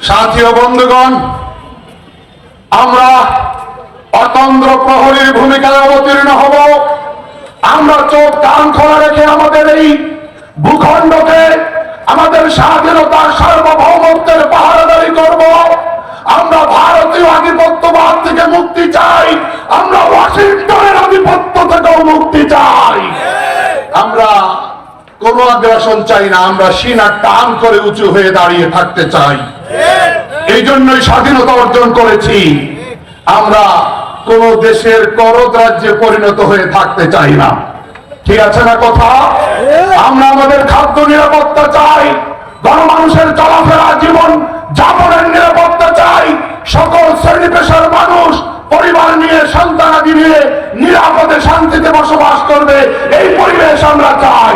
সাথী ও বন্ধুগণ, আমরা অতন্দ্র প্রহরীর ভূমিকায় অবতীর্ণ হব। আমরা চোখ কান খোলা রেখে আমাদের এই ভূখণ্ডকে, আমাদের স্বাধীনতার সার্বভৌমত্বের পাহারাদারি করব। আমরা ভারতীয় আধিপত্যবাদ থেকে মুক্তি চাই, আমরা ওয়াশিংটনের আধিপত্য থেকেও মুক্তি চাই। আমরা কোন আগ্রাসন চাই না, আমরা সিনা টান করে উঁচু হয়ে দাঁড়িয়ে থাকতে চাই। এই জন্যই স্বাধীনতা অর্জন করেছি। আমরা কোন দেশের করদ রাজ্যে পরিণত হয়ে থাকতে চাই না। ঠিক আছে না কথা? আমরা আমাদের খাদ্য নিরাপত্তা চাই, গণমানুষের চলাফেরা জীবন যাপনের নিরাপত্তা চাই। সকল শ্রেণী পেশার মানুষ পরিবার নিয়ে, সন্তানাদি নিয়ে নিরাপদে শান্তিতে বসবাস করবে, এই পরিবেশ আমরা চাই।